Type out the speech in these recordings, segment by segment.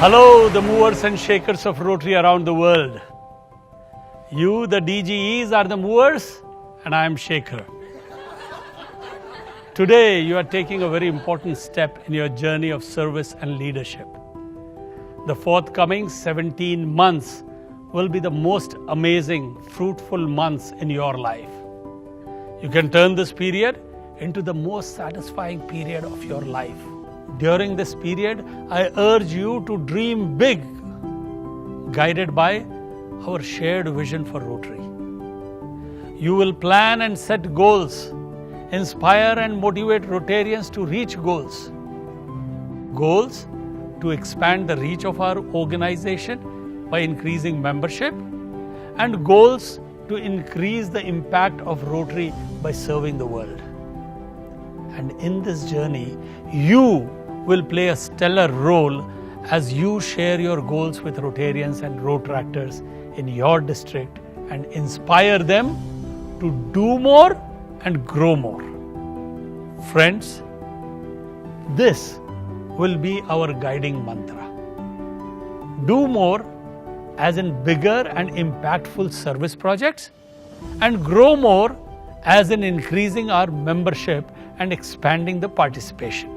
Hello, the movers and shakers of Rotary around the world. You, the DGEs, are the movers, and I am shaker. Today, you are taking a very important step in your journey of service and leadership. The forthcoming 17 months will be the most amazing, fruitful months in your life. You can turn this period into the most satisfying period of your life. During this period, I urge you to dream big, guided by our shared vision for Rotary. You will plan and set goals, inspire and motivate Rotarians to reach goals. Goals to expand the reach of our organization by increasing membership, and goals to increase the impact of Rotary by serving the world. And in this journey, you will play a stellar role as you share your goals with Rotarians and Rotaractors in your district and inspire them to do more and grow more. Friends, this will be our guiding mantra. Do more as in bigger and impactful service projects, and grow more as in increasing our membership and expanding the participation.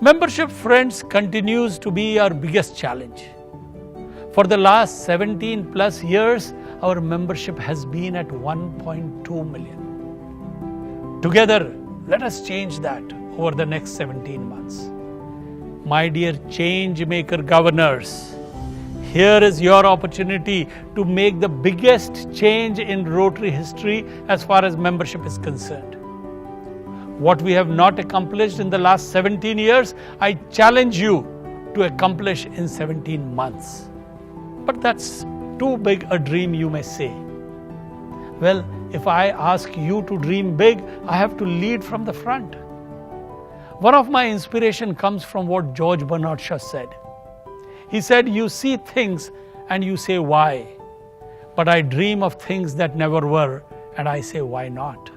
Membership, friends, continues to be our biggest challenge. For the last 17 plus years, our membership has been at 1.2 million. Together, let us change that over the next 17 months. My dear change maker governors, here is your opportunity to make the biggest change in Rotary history as far as membership is concerned. What we have not accomplished in the last 17 years, I challenge you to accomplish in 17 months. But that's too big a dream, you may say. Well, if I ask you to dream big, I have to lead from the front. One of my inspiration comes from what George Bernard Shaw said. He said, "You see things and you say why, but I dream of things that never were, and I say why not."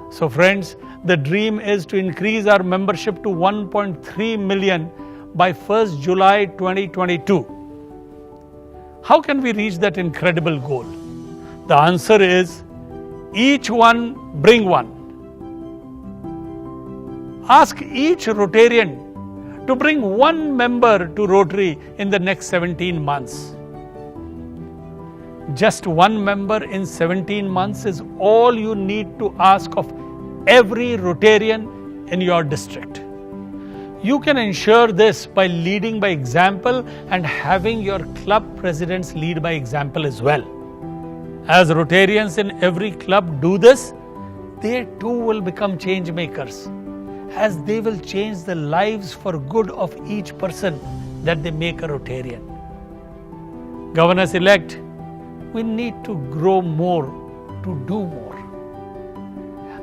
So friends, the dream is to increase our membership to 1.3 million by 1st July 2022. How can we reach that incredible goal? The answer is, each one bring one. Ask each Rotarian to bring one member to Rotary in the next 17 months. Just one member in 17 months is all you need to ask of every Rotarian in your district. You can ensure this by leading by example and having your club presidents lead by example as well. As Rotarians in every club do this, they too will become change makers, as they will change the lives for good of each person that they make a Rotarian. Governors-elect, we need to grow more, to do more.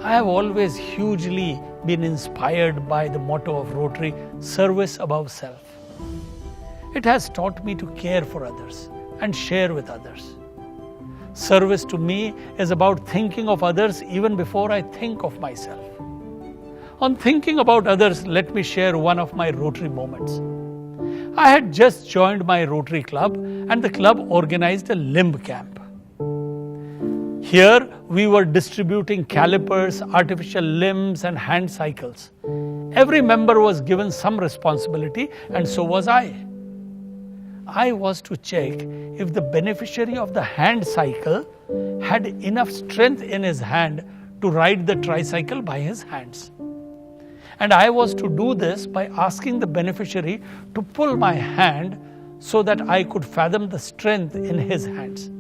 I have always hugely been inspired by the motto of Rotary, service above self. It has taught me to care for others and share with others. Service to me is about thinking of others even before I think of myself. On thinking about others, let me share one of my Rotary moments. I had just joined my Rotary club, and the club organized a limb camp. Here we were distributing calipers, artificial limbs and hand cycles. Every member was given some responsibility, and so was I. I was to check if the beneficiary of the hand cycle had enough strength in his hand to ride the tricycle by his hands. And I was to do this by asking the beneficiary to pull my hand so that I could fathom the strength in his hands.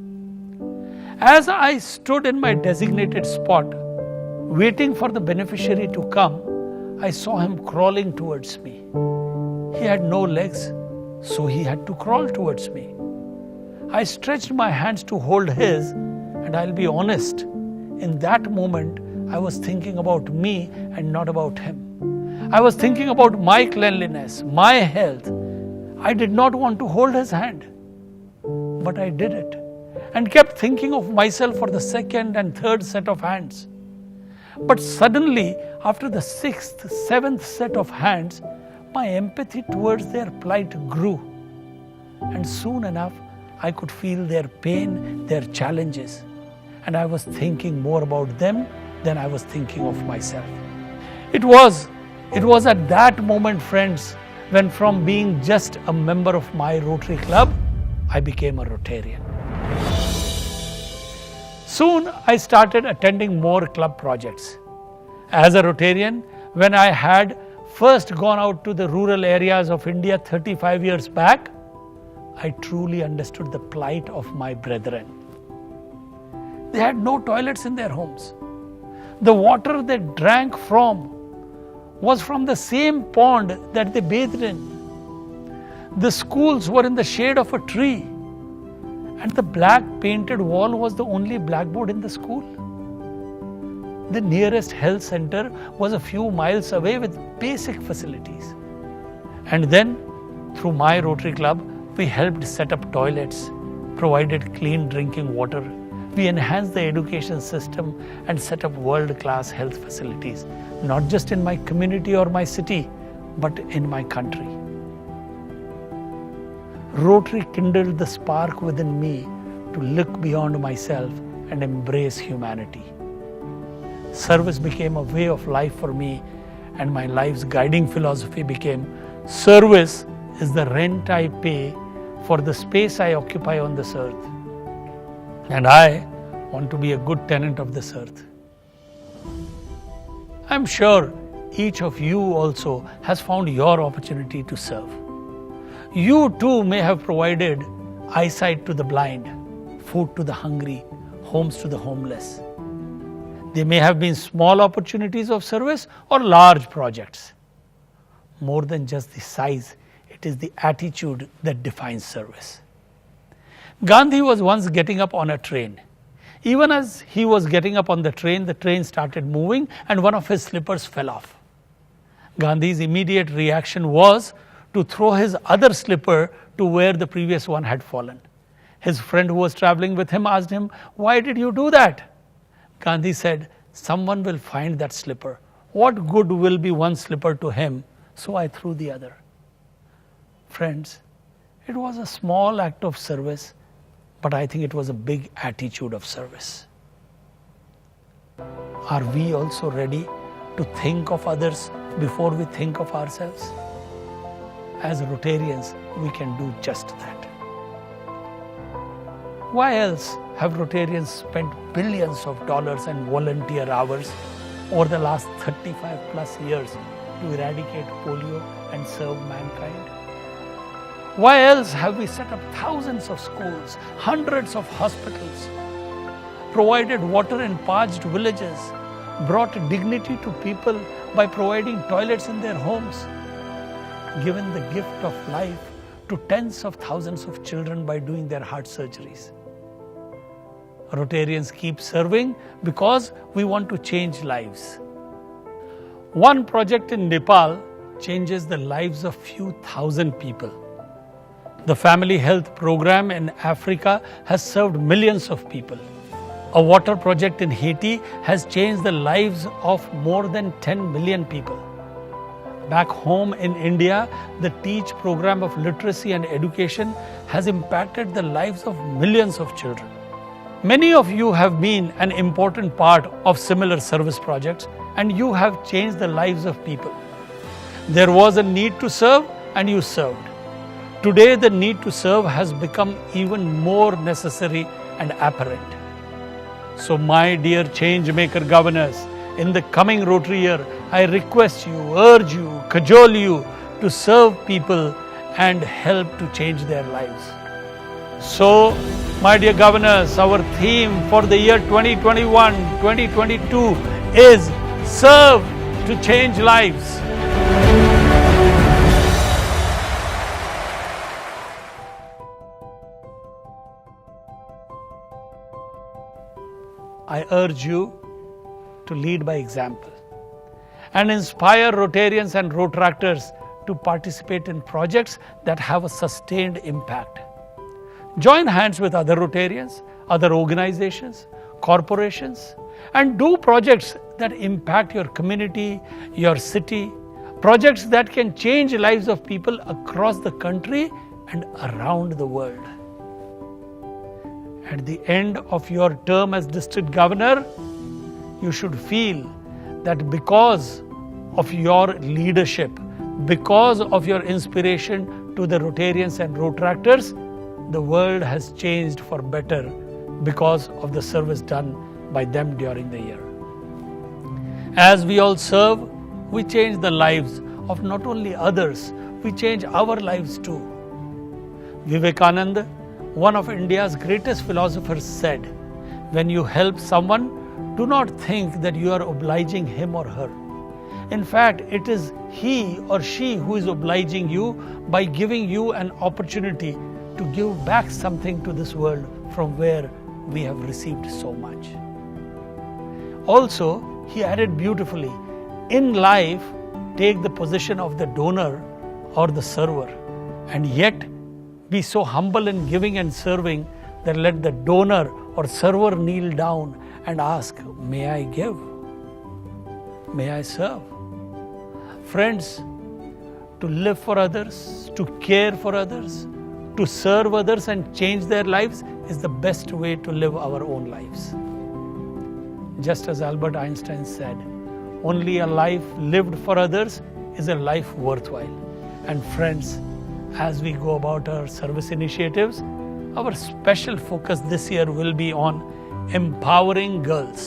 As I stood in my designated spot, waiting for the beneficiary to come, I saw him crawling towards me. He had no legs, so he had to crawl towards me. I stretched my hands to hold his, and I'll be honest, in that moment, I was thinking about me and not about him. I was thinking about my cleanliness, my health. I did not want to hold his hand, but I did it and kept thinking of myself for the second and third set of hands. But suddenly, after the sixth, seventh set of hands, my empathy towards their plight grew. And soon enough, I could feel their pain, their challenges. And I was thinking more about them than I was thinking of myself. It was at that moment, friends, when from being just a member of my Rotary Club, I became a Rotarian. Soon I started attending more club projects. As a Rotarian, when I had first gone out to the rural areas of India 35 years back, I truly understood the plight of my brethren. They had no toilets in their homes. The water they drank from was from the same pond that they bathed in. The schools were in the shade of a tree, and the black painted wall was the only blackboard in the school. The nearest health center was a few miles away with basic facilities. And then, through my Rotary Club, we helped set up toilets, provided clean drinking water. We enhanced the education system and set up world-class health facilities, not just in my community or my city, but in my country. Rotary kindled the spark within me to look beyond myself and embrace humanity. Service became a way of life for me, and my life's guiding philosophy became, service is the rent I pay for the space I occupy on this earth. And I want to be a good tenant of this earth. I'm sure each of you also has found your opportunity to serve. You too may have provided eyesight to the blind, food to the hungry, homes to the homeless. They may have been small opportunities of service or large projects. More than just the size, it is the attitude that defines service. Gandhi was once getting up on a train. Even as he was getting up on the train started moving and one of his slippers fell off. Gandhi's immediate reaction was to throw his other slipper to where the previous one had fallen. His friend who was traveling with him asked him, "Why did you do that?" Gandhi said, "Someone will find that slipper. What good will be one slipper to him? So I threw the other." Friends, it was a small act of service, but I think it was a big attitude of service. Are we also ready to think of others before we think of ourselves? As Rotarians, we can do just that. Why else have Rotarians spent billions of dollars and volunteer hours over the last 35 plus years to eradicate polio and serve mankind? Why else have we set up thousands of schools, hundreds of hospitals, provided water in parched villages, brought dignity to people by providing toilets in their homes, given the gift of life to tens of thousands of children by doing their heart surgeries? Rotarians keep serving because we want to change lives. One project in Nepal changes the lives of few thousand people. The family health program in Africa has served millions of people. A water project in Haiti has changed the lives of more than 10 million people. Back home in India, the TEACH program of literacy and education has impacted the lives of millions of children. Many of you have been an important part of similar service projects, and you have changed the lives of people. There was a need to serve, and you served. Today, the need to serve has become even more necessary and apparent. So, my dear Changemaker governors, in the coming Rotary year, I request you, urge you, cajole you to serve people and help to change their lives. So, my dear governors, our theme for the year 2021-2022 is Serve to Change Lives. I urge you to lead by example and inspire Rotarians and Rotaractors to participate in projects that have a sustained impact. Join hands with other Rotarians, other organizations, corporations, and do projects that impact your community, your city. projects that can change lives of people across the country and around the world. At the end of your term as district governor, you should feel that because of your leadership, because of your inspiration to the Rotarians and Rotractors, the world has changed for better because of the service done by them during the year. As we all serve, we change the lives of not only others, we change our lives too. Vivekananda, one of India's greatest philosophers, said, "When you help someone, do not think that you are obliging him or her. In fact, it is he or she who is obliging you by giving you an opportunity to give back something to this world from where we have received so much." Also, he added beautifully, in life, take the position of the donor or the server, and yet be so humble in giving and serving that let the donor or server kneel down and ask, "May I give? May I serve?" Friends, to live for others, to care for others, to serve others and change their lives is the best way to live our own lives. Just as Albert Einstein said, only a life lived for others is a life worthwhile. And friends, as we go about our service initiatives, our special focus this year will be on empowering girls.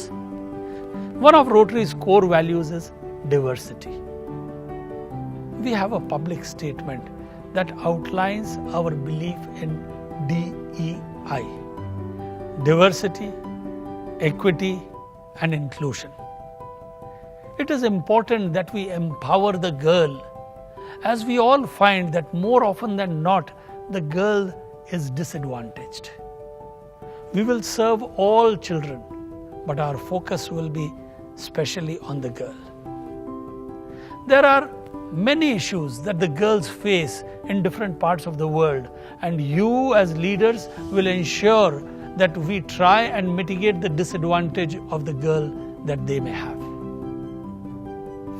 One of Rotary's core values is diversity. We have a public statement that outlines our belief in DEI: diversity, equity, and inclusion. It is important that we empower the girl, as we all find that more often than not, the girl is disadvantaged. We will serve all children, but our focus will be specially on the girl. There are many issues that the girls face in different parts of the world, and you as leaders will ensure that we try and mitigate the disadvantage of the girl that they may have.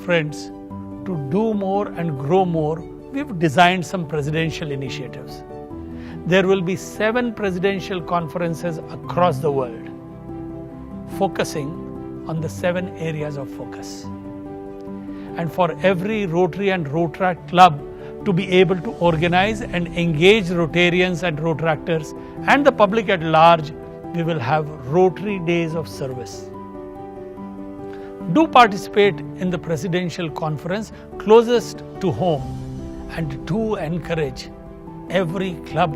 Friends, to do more and grow more, we've designed some presidential initiatives. There will be 7 presidential conferences across the world, focusing on the 7 areas of focus. And for every Rotary and Rotract club to be able to organize and engage Rotarians and Rotractors and the public at large, we will have Rotary Days of Service. Do participate in the presidential conference closest to home, and do encourage every club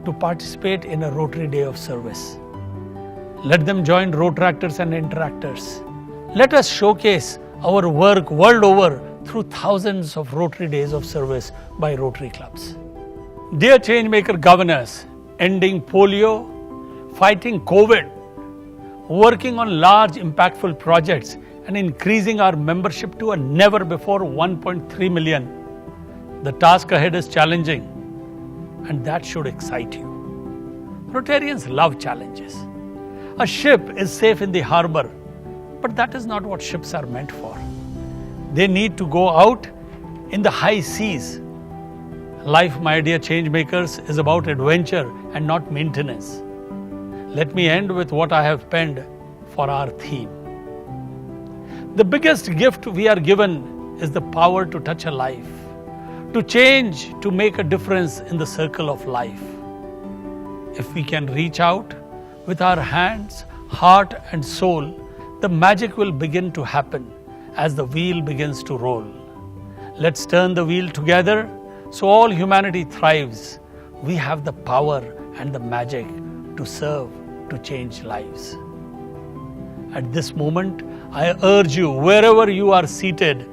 to participate in a Rotary Day of Service. Let them join Rotractors and Interactors. Let us showcase our work world over through thousands of Rotary Days of Service by Rotary clubs. Dear Changemaker governors, ending polio, fighting COVID, working on large impactful projects, and increasing our membership to a never before 1.3 million. The task ahead is challenging, and that should excite you. Rotarians love challenges. A ship is safe in the harbor, but that is not what ships are meant for. They need to go out in the high seas. Life, my dear changemakers, is about adventure and not maintenance. Let me end with what I have penned for our theme. The biggest gift we are given is the power to touch a life, to change, to make a difference in the circle of life. If we can reach out with our hands, heart, and soul, the magic will begin to happen as the wheel begins to roll. Let's turn the wheel together so all humanity thrives. We have the power and the magic to serve, to change lives. At this moment, I urge you, wherever you are seated,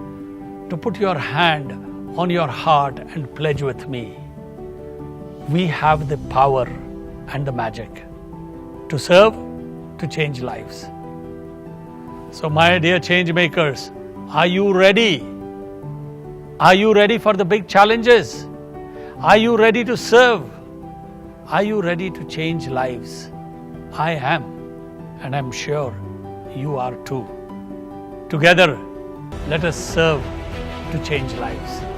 to put your hand on your heart and pledge with me. We have the power and the magic to serve, to change lives. So, my dear change makers, are you ready? Are you ready for the big challenges? Are you ready to serve? Are you ready to change lives? I am, and I'm sure you are too. Together, let us serve to change lives.